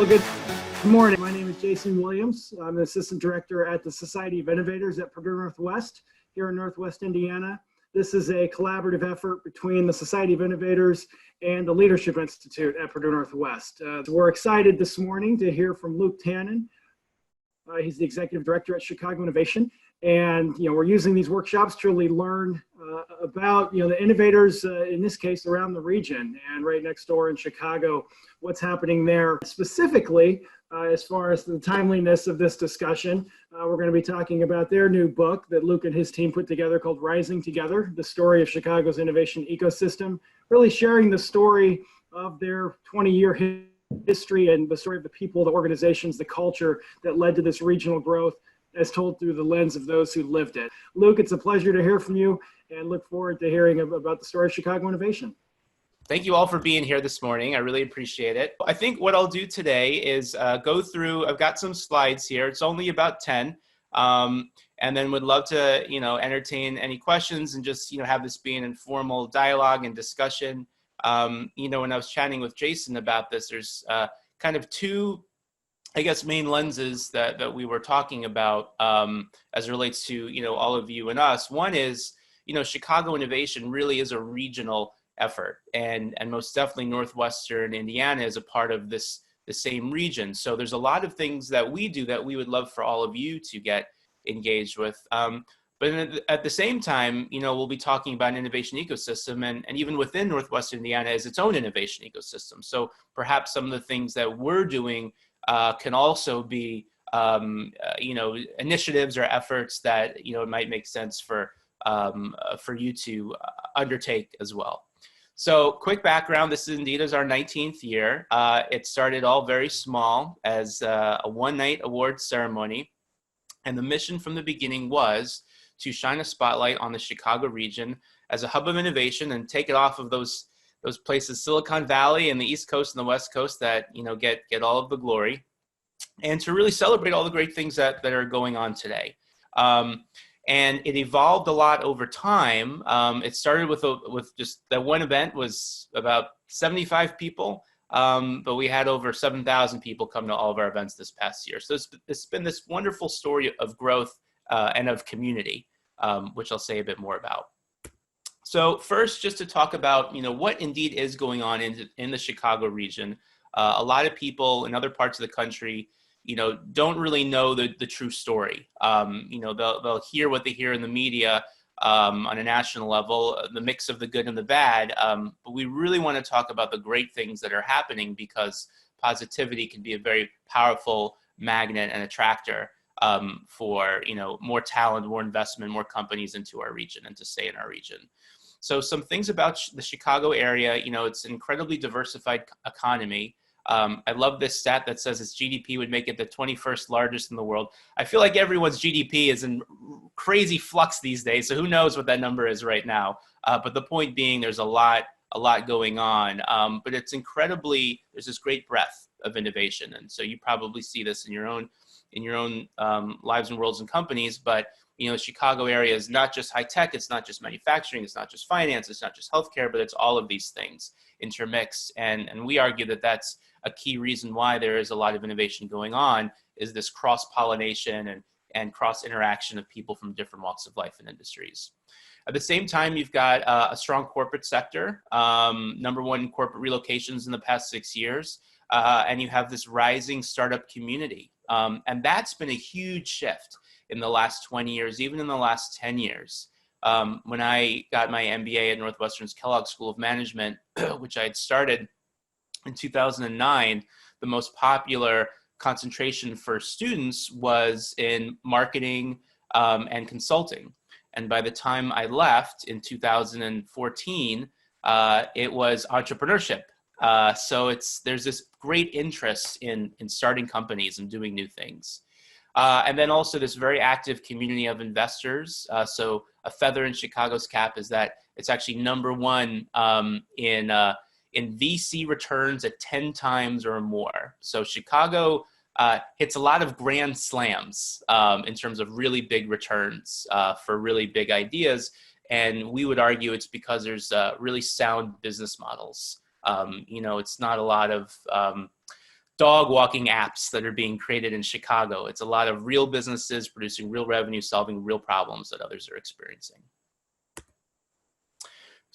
Well, good morning. My name is Jason Williams. I'm the Assistant Director at the Society of Innovators at Purdue Northwest here in Northwest Indiana. This is a collaborative effort between the Society of Innovators and the Leadership Institute at Purdue Northwest. So we're excited this morning to hear from Luke Tanen. He's the Executive Director at Chicago Innovation. And, we're using these workshops to really learn about, the innovators, in this case, around the region and right next door in Chicago, what's happening there. Specifically, as far as the timeliness of this discussion, we're going to be talking about their new book that Luke and his team put together called Rising Together, the story of Chicago's innovation ecosystem, really sharing the story of their 20-year history and the story of the people, the organizations, the culture that led to this regional growth as told through the lens of those who lived it. Luke, it's a pleasure to hear from you and look forward to hearing about the story of Chicago innovation. Thank you all for being here this morning. I really appreciate it. I think what I'll do today is go through, I've got some slides here. It's only about 10. And then would love to, entertain any questions and just, have this be an informal dialogue and discussion. When I was chatting with Jason about this, there's kind of two, main lenses that we were talking about as it relates to, all of you and us. One is, Chicago innovation really is a regional effort, and most definitely Northwestern Indiana is a part of the same region. So there's a lot of things that we do that we would love for all of you to get engaged with. But at the same time, we'll be talking about an innovation ecosystem, and even within Northwestern Indiana is its own innovation ecosystem. So perhaps some of the things that we're doing can also be, initiatives or efforts that, it might make sense for you to undertake as well. So quick background, this is our 19th year. It started all very small as a one-night award ceremony. And the mission from the beginning was to shine a spotlight on the Chicago region as a hub of innovation and take it off of those places, Silicon Valley and the East Coast and the West Coast that, get all of the glory, and to really celebrate all the great things that are going on today. And it evolved a lot over time. It started with just that one event was about 75 people, but we had over 7,000 people come to all of our events this past year. So it's been this wonderful story of growth and of community, which I'll say a bit more about. So first, just to talk about what indeed is going on in the Chicago region. A lot of people in other parts of the country don't really know the true story. They'll hear what they hear in the media on a national level, the mix of the good and the bad. But we really want to talk about the great things that are happening, because positivity can be a very powerful magnet and attractor for more talent, more investment, more companies into our region and to stay in our region. So some things about the Chicago area, it's an incredibly diversified economy. I love this stat that says its GDP would make it the 21st largest in the world. I feel like everyone's GDP is in crazy flux these days, so who knows what that number is right now. But the point being, there's a lot going on. But it's there's this great breadth of innovation, and so you probably see this in your own lives and worlds and companies. But Chicago area is not just high tech, it's not just manufacturing, it's not just finance, it's not just healthcare, but it's all of these things intermixed. And we argue that that's a key reason why there is a lot of innovation going on, is this cross-pollination and cross-interaction of people from different walks of life and industries. At the same time, you've got a strong corporate sector, number one in corporate relocations in the past 6 years, and you have this rising startup community. And that's been a huge shift in the last 20 years, even in the last 10 years. When I got my MBA at Northwestern's Kellogg School of Management, which I had started in 2009, the most popular concentration for students was in marketing and consulting. And by the time I left in 2014, it was entrepreneurship. So there's this great interest in starting companies and doing new things. And then also this very active community of investors. So a feather in Chicago's cap is that it's actually number one in VC returns at 10 times or more. So Chicago hits a lot of grand slams in terms of really big returns for really big ideas. And we would argue it's because there's really sound business models. It's not a lot of dog walking apps that are being created in Chicago. It's a lot of real businesses producing real revenue, solving real problems that others are experiencing.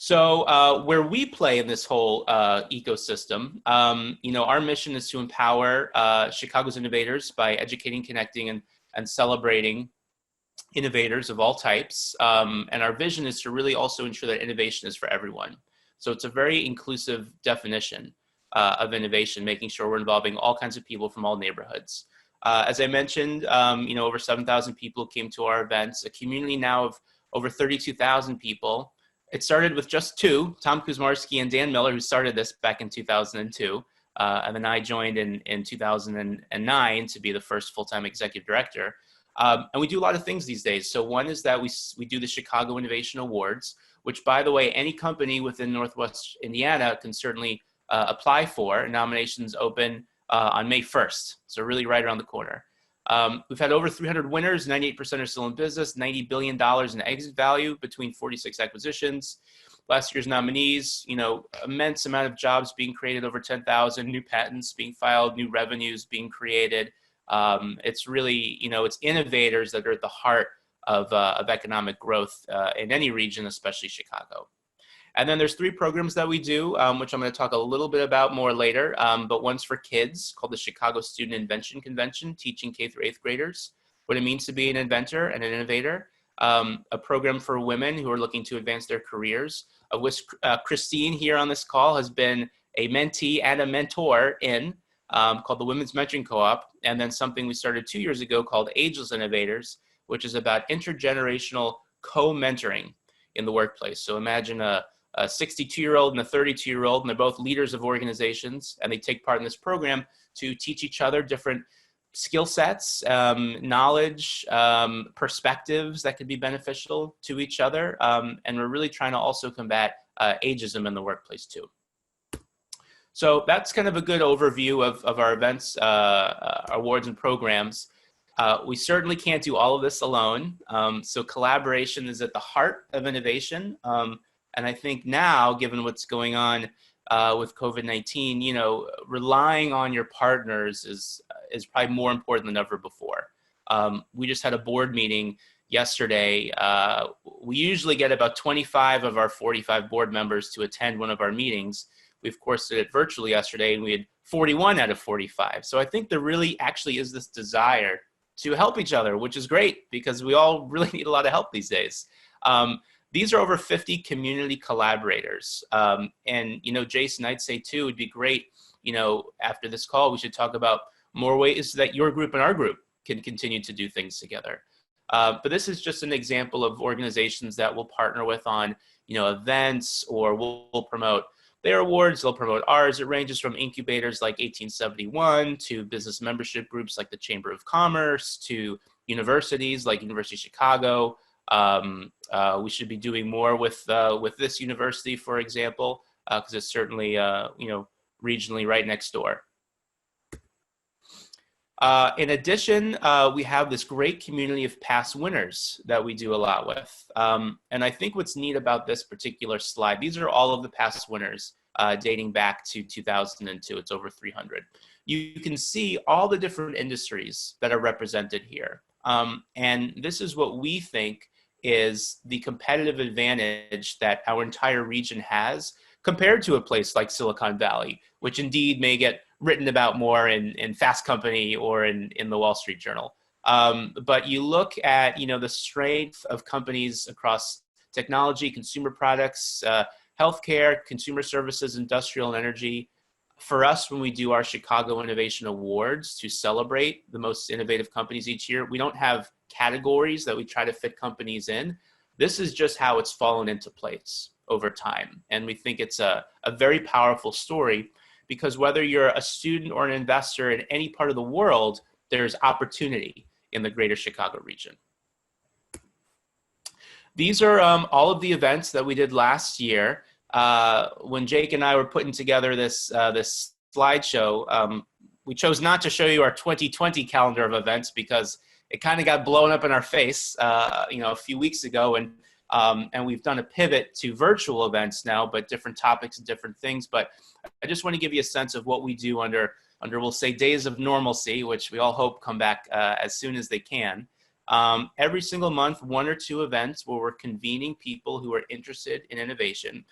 So where we play in this whole ecosystem, our mission is to empower Chicago's innovators by educating, connecting, and celebrating innovators of all types. And our vision is to really also ensure that innovation is for everyone. So it's a very inclusive definition of innovation, making sure we're involving all kinds of people from all neighborhoods. As I mentioned, over 7,000 people came to our events, a community now of over 32,000 people. It started with just two, Tom Kuczmarski and Dan Miller, who started this back in 2002. And then I joined in 2009 to be the first full-time executive director. And we do a lot of things these days. So one is that we do the Chicago Innovation Awards, which, by the way, any company within Northwest Indiana can certainly apply for. Nominations open on May 1st, so really right around the corner. We've had over 300 winners, 98% are still in business, $90 billion in exit value between 46 acquisitions. Last year's nominees, immense amount of jobs being created, over 10,000, new patents being filed, new revenues being created. It's really, it's innovators that are at the heart of economic growth in any region, especially Chicago. And then there's 3 programs that we do, which I'm going to talk a little bit about more later, but one's for kids called the Chicago Student Invention Convention, teaching K through 8th graders what it means to be an inventor and an innovator. A program for women who are looking to advance their careers, of which Christine here on this call has been a mentee and a mentor in, called the Women's Mentoring Co-op, and then something we started 2 years ago called Ageless Innovators, which is about intergenerational co-mentoring in the workplace. So imagine a 62-year-old and a 32-year-old, and they're both leaders of organizations, and they take part in this program to teach each other different skill sets, knowledge, perspectives that could be beneficial to each other. And we're really trying to also combat ageism in the workplace too. So that's kind of a good overview of our events, awards and programs. We certainly can't do all of this alone. So collaboration is at the heart of innovation. And I think now, given what's going on with COVID-19, relying on your partners is probably more important than ever before. We just had a board meeting yesterday. We usually get about 25 of our 45 board members to attend one of our meetings. We, of course, did it virtually yesterday, and we had 41 out of 45. So I think there really actually is this desire to help each other, which is great because we all really need a lot of help these days. These are over 50 community collaborators. And, Jason, I'd say too, it'd be great, after this call, we should talk about more ways that your group and our group can continue to do things together. But this is just an example of organizations that we'll partner with on, events, or we'll promote their awards, they'll promote ours. It ranges from incubators like 1871 to business membership groups like the Chamber of Commerce to universities like University of Chicago. We should be doing more with this university, for example, because it's certainly, regionally right next door. In addition, we have this great community of past winners that we do a lot with. And I think what's neat about this particular slide, these are all of the past winners dating back to 2002. It's over 300. You can see all the different industries that are represented here. And this is what we think is the competitive advantage that our entire region has compared to a place like Silicon Valley, which indeed may get written about more in Fast Company or in the Wall Street Journal. But you look at, the strength of companies across technology, consumer products, healthcare, consumer services, industrial and energy. For us, when we do our Chicago Innovation Awards to celebrate the most innovative companies each year, we don't have categories that we try to fit companies in. This is just how it's fallen into place over time. And we think it's a very powerful story because whether you're a student or an investor in any part of the world, there's opportunity in the greater Chicago region. These are all of the events that we did last year. When Jake and I were putting together this slideshow, we chose not to show you our 2020 calendar of events because it kind of got blown up in our face, a few weeks ago, and we've done a pivot to virtual events now, but different topics and different things. But I just want to give you a sense of what we do under under, we'll say, days of normalcy, which we all hope come back as soon as they can. Every single month, 1 or 2 events where we're convening people who are interested in innovation,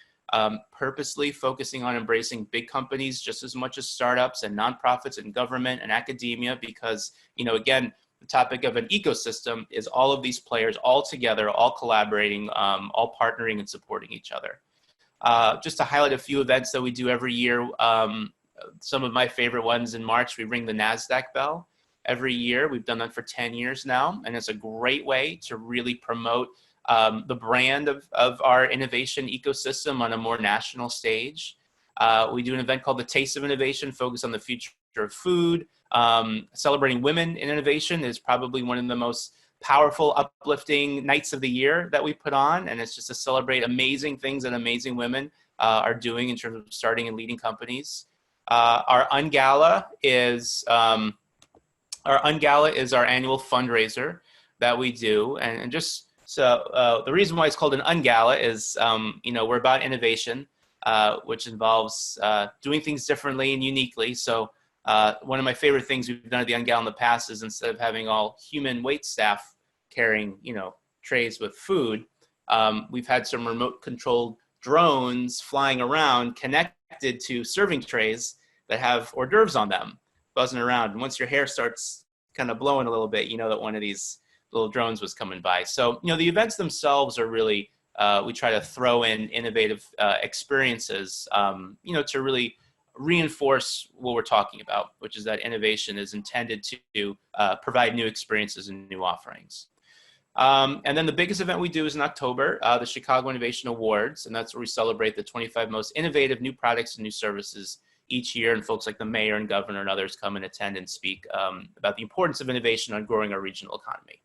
purposely focusing on embracing big companies just as much as startups and nonprofits and government and academia, because, again, the topic of an ecosystem is all of these players all together, all collaborating, all partnering and supporting each other. Just to highlight a few events that we do every year, some of my favorite ones: in March, we ring the NASDAQ bell. Every year, we've done that for 10 years now, and it's a great way to really promote the brand of our innovation ecosystem on a more national stage. We do an event called the Taste of Innovation, focused on the future of food. Celebrating women in innovation is probably one of the most powerful, uplifting nights of the year that we put on, and it's just to celebrate amazing things that amazing women are doing in terms of starting and leading companies. Our Ungala is our annual fundraiser that we do, and just so the reason why it's called an Ungala is we're about innovation, which involves doing things differently and uniquely. So one of my favorite things we've done at the Ungala in the past is, instead of having all human wait staff carrying, trays with food, we've had some remote controlled drones flying around connected to serving trays that have hors d'oeuvres on them, buzzing around. And once your hair starts kind of blowing a little bit, you know that one of these little drones was coming by. So, the events themselves are really, we try to throw in innovative experiences, to really reinforce what we're talking about, which is that innovation is intended to provide new experiences and new offerings. And then the biggest event we do is in October, the Chicago Innovation Awards, and that's where we celebrate the 25 most innovative new products and new services each year, and folks like the mayor and governor and others come and attend and speak about the importance of innovation on growing our regional economy.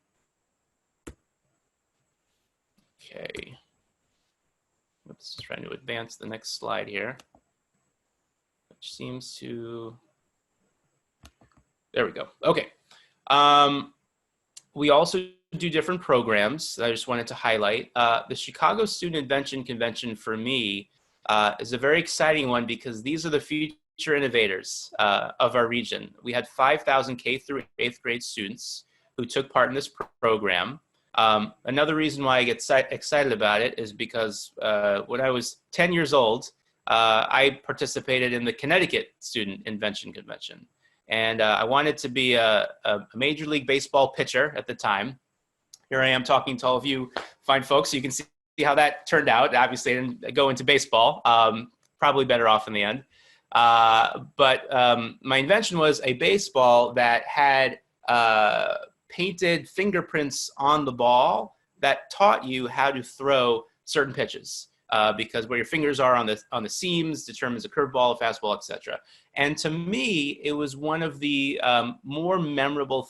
Okay. Oops, trying to advance the next slide here, which seems to, there we go. Okay. We also do different programs that I just wanted to highlight. The Chicago Student Invention Convention, for me, is a very exciting one, because these are the future innovators of our region. We had 5,000 K through 8th grade students who took part in this program. Another reason why I get excited about it is because when I was 10 years old, I participated in the Connecticut Student Invention Convention. And I wanted to be a Major League Baseball pitcher at the time. Here I am talking to all of you fine folks, so you can see how that turned out. Obviously, I didn't go into baseball, probably better off in the end. But my invention was a baseball that had painted fingerprints on the ball that taught you how to throw certain pitches, because where your fingers are on the seams determines a curveball, a fastball, etc. And to me, it was one of the more memorable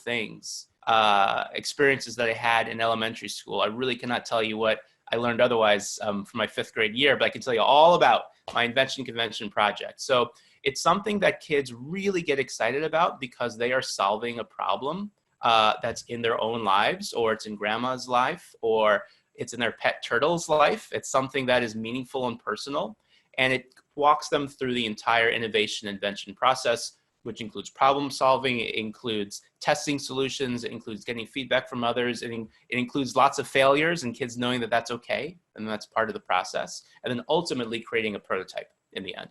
experiences that I had in elementary school. I really cannot tell you what I learned otherwise from my 5th grade year, but I can tell you all about my invention convention project. So it's something that kids really get excited about, because they are solving a problem that's in their own lives, or it's in grandma's life, or it's in their pet turtle's life. It's something that is meaningful and personal, and it walks them through the entire innovation invention process, which includes problem solving, it includes testing solutions, it includes getting feedback from others, it includes lots of failures and kids knowing that that's okay, and that's part of the process, and then ultimately creating a prototype in the end.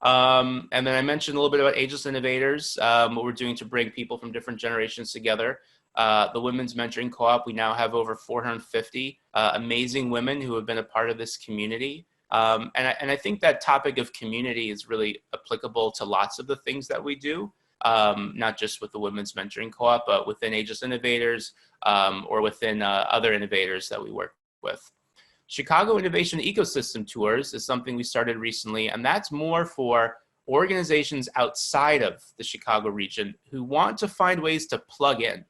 And then I mentioned a little bit about Ageless Innovators, what we're doing to bring people from different generations together. The Women's Mentoring Co-op, we now have over 450 amazing women who have been a part of this community. And I think that topic of community is really applicable to lots of the things that we do, not just with the Women's Mentoring Co-op, but within Ageless Innovators or within other innovators that we work with. Chicago Innovation Ecosystem Tours is something we started recently, and that's more for organizations outside of the Chicago region who want to find ways to plug in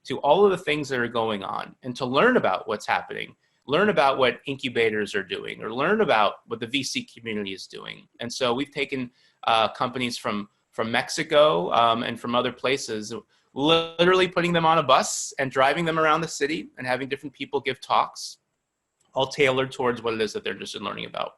to all of the things that are going on and to learn about what's happening, learn about what incubators are doing, or learn about what the VC community is doing. And so we've taken companies from Mexico and from other places, literally putting them on a bus and driving them around the city and having different people give talks, all tailored towards what it is that they're interested in learning about.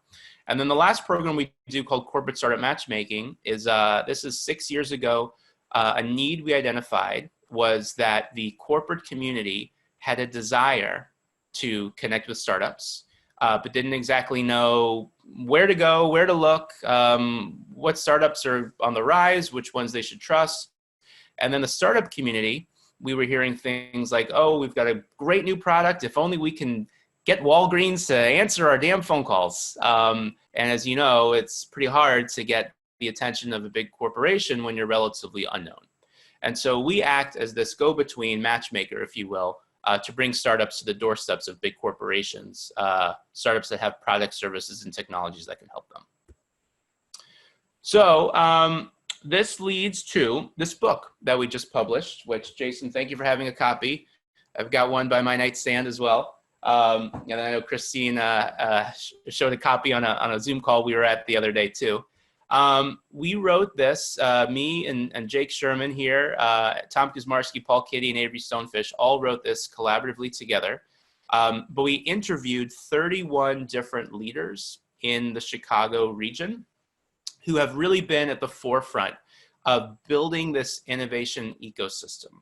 And then the last program we do called Corporate Startup Matchmaking is, this is 6 years ago, a need we identified was that the corporate community had a desire to connect with startups, but didn't exactly know where to go, where to look, what startups are on the rise, which ones they should trust. And then the startup community, we were hearing things like, oh, we've got a great new product. If only we can get Walgreens to answer our damn phone calls. And as you know, it's pretty hard to get the attention of a big corporation when you're relatively unknown. And so we act as this go-between matchmaker, if you will, to bring startups to the doorsteps of big corporations, startups that have products, services, and technologies that can help them. So this leads to this book that we just published, which, Jason, thank you for having a copy. I've got one by my nightstand as well. And I know Christine showed a copy on a Zoom call we were at the other day too. We wrote this, me and Jake Sherman here, Tom Kuczmarski, Paul Kitty, and Avery Stonefish all wrote this collaboratively together. But we interviewed 31 different leaders in the Chicago region who have really been at the forefront of building this innovation ecosystem.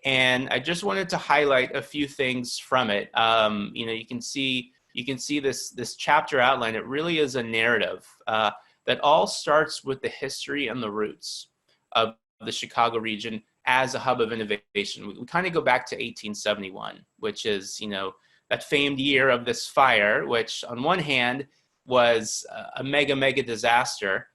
And I just wanted to highlight a few things from it. You know, you can see this chapter outline. It really is a narrative that all starts with the history and the roots of the Chicago region as a hub of innovation. We kind of go back to 1871, which is, you know, that famed year of this fire, which on one hand was a mega disaster.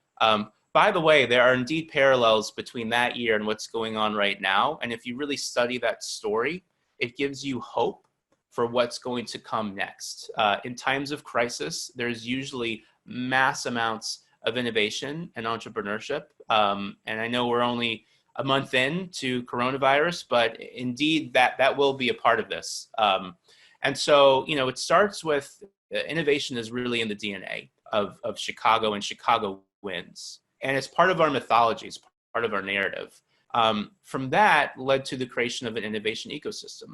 By the way, there are indeed parallels between that year and what's going on right now. And if you really study that story, it gives you hope for what's going to come next. In times of crisis, there's usually mass amounts of innovation and entrepreneurship. And I know we're only a month into coronavirus, but indeed that will be a part of this. And so, you know, it starts with innovation is really in the DNA of Chicago, and Chicago wins. And it's part of our mythology, it's part of our narrative. From that led to the creation of an innovation ecosystem.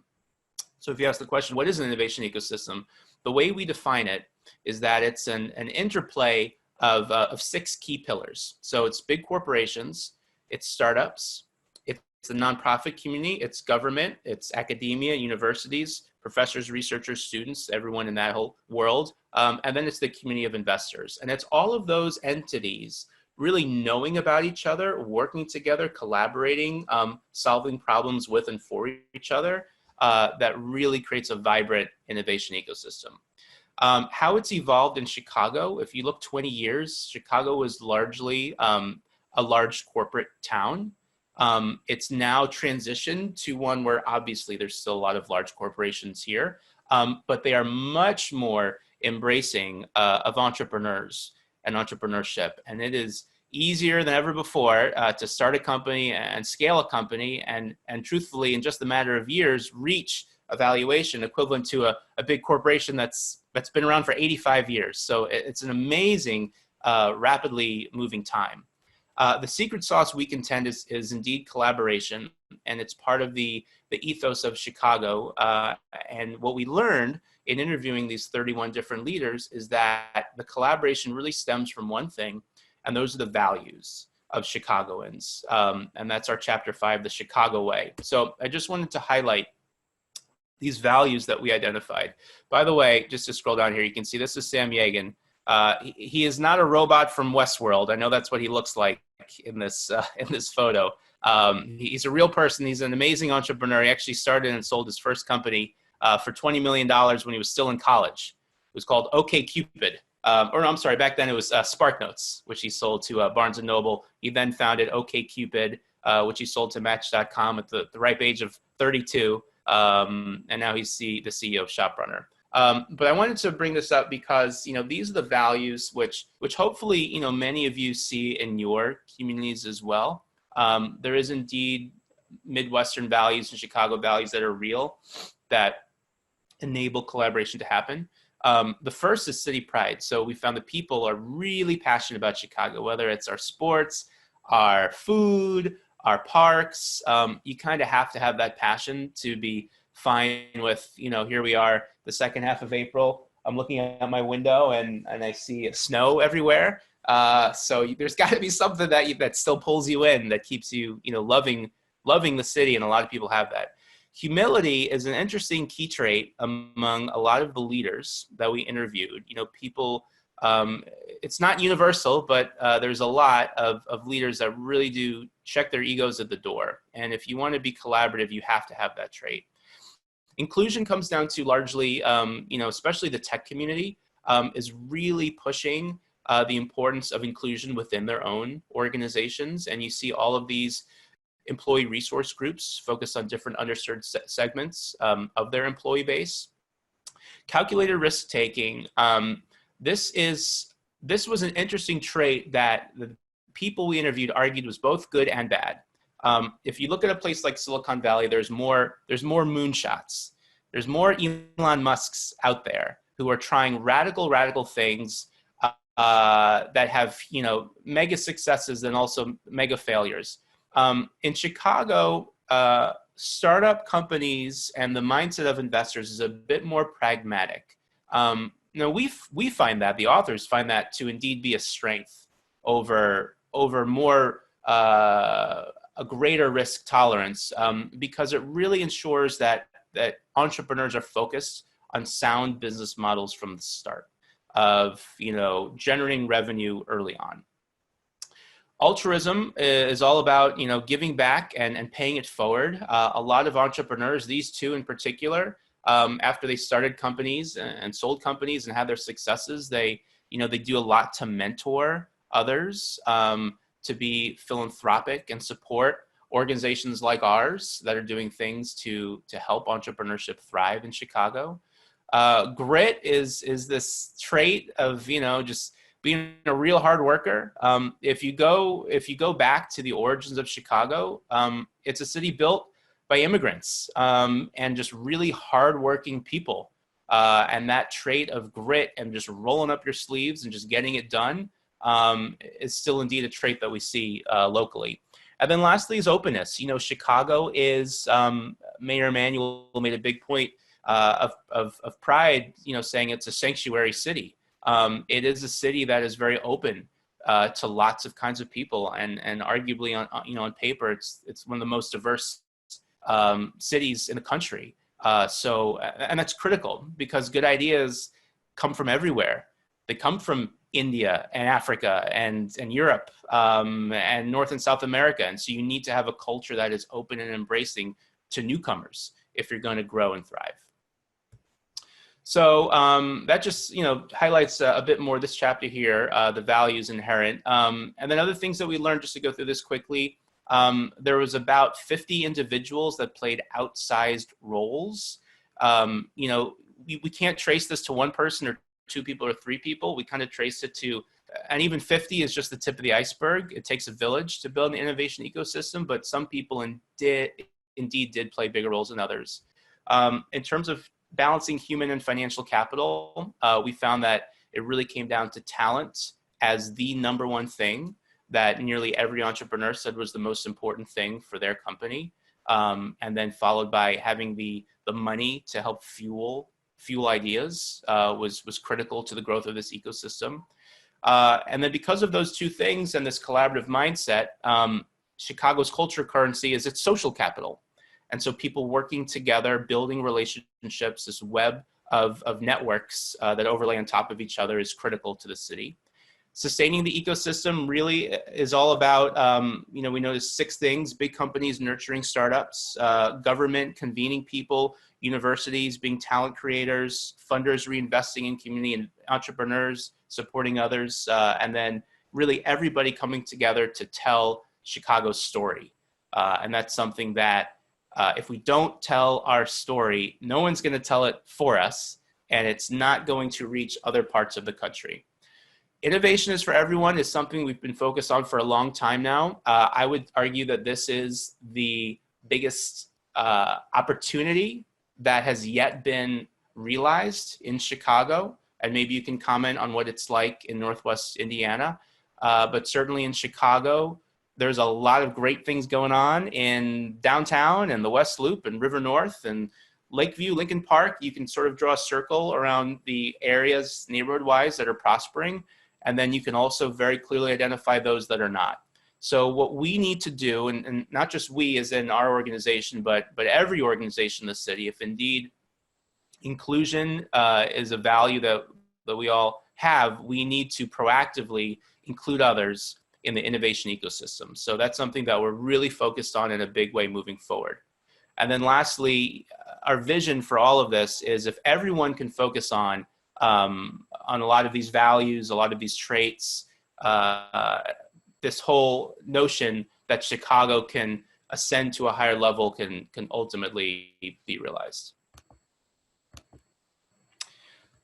So if you ask the question, what is an innovation ecosystem? The way we define it is that it's an interplay of 6 key pillars. So it's big corporations, it's startups, it's the nonprofit community, it's government, it's academia, universities, professors, researchers, students, everyone in that whole world. And then it's the community of investors. And it's all of those entities really knowing about each other, working together, collaborating, solving problems with and for each other, that really creates a vibrant innovation ecosystem. How it's evolved in Chicago, if you look 20 years, Chicago was largely a large corporate town. It's now transitioned to one where obviously there's still a lot of large corporations here, but they are much more embracing of entrepreneurs and entrepreneurship. And it is easier than ever before to start a company and scale a company and truthfully, in just a matter of years, reach a valuation equivalent to a big corporation that's been around for 85 years. So it's an amazing, rapidly moving time. The secret sauce, we contend, is indeed collaboration, and it's part of the ethos of Chicago. And what we learned in interviewing these 31 different leaders is that the collaboration really stems from one thing, and those are the values of Chicagoans. And that's our chapter 5, the Chicago way. So I just wanted to highlight these values that we identified. By the way, just to scroll down here, you can see this is Sam Yagan. He is not a robot from Westworld. I know that's what he looks like in this photo. He's a real person. He's an amazing entrepreneur. He actually started and sold his first company for $20 million when he was still in college. It was called OkCupid. Or no, I'm sorry, back then it was SparkNotes, which he sold to Barnes & Noble. He then founded OkCupid, which he sold to Match.com at the ripe age of 32. And now he's the CEO of ShopRunner. But I wanted to bring this up because, you know, these are the values which hopefully, you know, many of you see in your communities as well. There is indeed Midwestern values and Chicago values that are real, that enable collaboration to happen. The first is city pride. So we found that people are really passionate about Chicago, whether it's our sports, our food, our parks. You kind of have to have that passion to be fine with, you know, here we are, the second half of April. I'm looking out my window and I see snow everywhere. So there's got to be something that still pulls you in, that keeps you, loving the city. And a lot of people have that. Humility is an interesting key trait among a lot of the leaders that we interviewed. People, it's not universal, but there's a lot of leaders that really do check their egos at the door. And if you want to be collaborative, you have to have that trait. Inclusion comes down to largely, especially the tech community is really pushing the importance of inclusion within their own organizations. And you see all of these employee resource groups focus on different underserved segments of their employee base. Calculated risk taking. This was an interesting trait that the people we interviewed argued was both good and bad. If you look at a place like Silicon Valley, there's more moonshots. There's more Elon Musks out there who are trying radical things that have, mega successes and also mega failures. In Chicago, startup companies and the mindset of investors is a bit more pragmatic. We find that, the authors find that to indeed be a strength over more a greater risk tolerance, because it really ensures that entrepreneurs are focused on sound business models from the start of generating revenue early on. Altruism is all about giving back and paying it forward. A lot of entrepreneurs, these two in particular, after they started companies and sold companies and had their successes, they do a lot to mentor others, to be philanthropic and support organizations like ours that are doing things to help entrepreneurship thrive in Chicago. Grit is this trait of just being a real hard worker. If you go back to the origins of Chicago, it's a city built by immigrants and just really hardworking people. And that trait of grit and just rolling up your sleeves and just getting it done is still indeed a trait that we see locally. And then lastly is openness. Chicago is, Mayor Emanuel made a big point of pride, saying it's a sanctuary city. It is a city that is very open to lots of kinds of people, and arguably on paper, it's one of the most diverse cities in the country. And that's critical because good ideas come from everywhere. They come from India and Africa and Europe and North and South America. And so you need to have a culture that is open and embracing to newcomers if you're going to grow and thrive. So that just highlights a bit more this chapter here, the values inherent. And then other things that we learned, just to go through this quickly, there was about 50 individuals that played outsized roles. We can't trace this to one person or two people or three people. We kind of trace it to, and even 50 is just the tip of the iceberg. It takes a village to build an innovation ecosystem, but some people indeed did play bigger roles than others. In terms of balancing human and financial capital, we found that it really came down to talent as the number one thing that nearly every entrepreneur said was the most important thing for their company. And then followed by having the money to help fuel ideas was critical to the growth of this ecosystem. And then because of those two things and this collaborative mindset, Chicago's culture currency is its social capital. And so people working together, building relationships, this web of networks that overlay on top of each other is critical to the city. Sustaining the ecosystem really is all about, we noticed 6 things: big companies nurturing startups, government convening people, universities being talent creators, funders reinvesting in community and entrepreneurs, supporting others, and then really everybody coming together to tell Chicago's story. And that's something that if we don't tell our story, no one's going to tell it for us, and it's not going to reach other parts of the country. Innovation is for everyone is something we've been focused on for a long time now. I would argue that this is the biggest opportunity that has yet been realized in Chicago. And maybe you can comment on what it's like in Northwest Indiana. But certainly in Chicago, there's a lot of great things going on in downtown and the West Loop and River North and Lakeview, Lincoln Park, you can sort of draw a circle around the areas neighborhood-wise that are prospering, and then you can also very clearly identify those that are not. So what we need to do, and not just we as in our organization, but every organization in the city, if indeed inclusion is a value that we all have, we need to proactively include others in the innovation ecosystem. So that's something that we're really focused on in a big way moving forward. And then lastly, our vision for all of this is if everyone can focus on a lot of these values, a lot of these traits, this whole notion that Chicago can ascend to a higher level can ultimately be realized.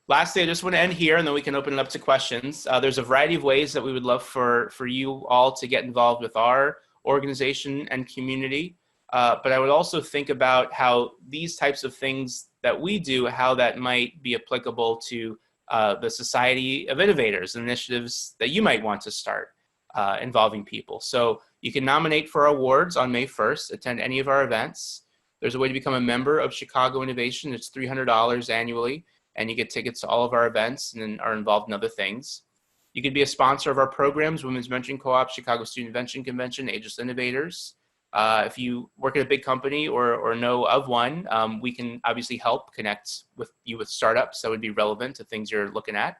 Lastly, I just want to end here, and then we can open it up to questions. There's a variety of ways that we would love for you all to get involved with our organization and community. But I would also think about how these types of things that we do, how that might be applicable to the Society of Innovators, initiatives that you might want to start involving people. So you can nominate for our awards on May 1st, attend any of our events. There's a way to become a member of Chicago Innovation. It's $300 annually, and you get tickets to all of our events and then are involved in other things. You can be a sponsor of our programs, Women's Mentoring Co-op, Chicago Student Invention Convention, Ageless Innovators. If you work at a big company or know of one, we can obviously help connect with you with startups that would be relevant to things you're looking at.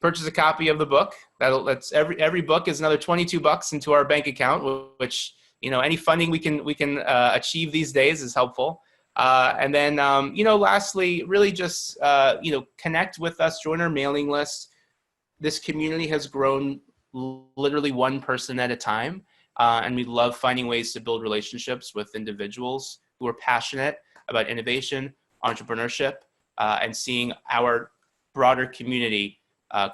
Purchase a copy of the book. That's every book is another $22 into our bank account, which, you know, any funding we can achieve these days is helpful. And then, you know, lastly, really just, you know, connect with us, join our mailing list. This community has grown literally one person at a time. And we love finding ways to build relationships with individuals who are passionate about innovation, entrepreneurship, and seeing our broader community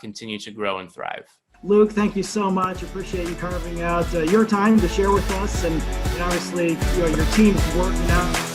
continue to grow and thrive. Luke, thank you so much. Appreciate you carving out your time to share with us, and obviously, you know, your team's working out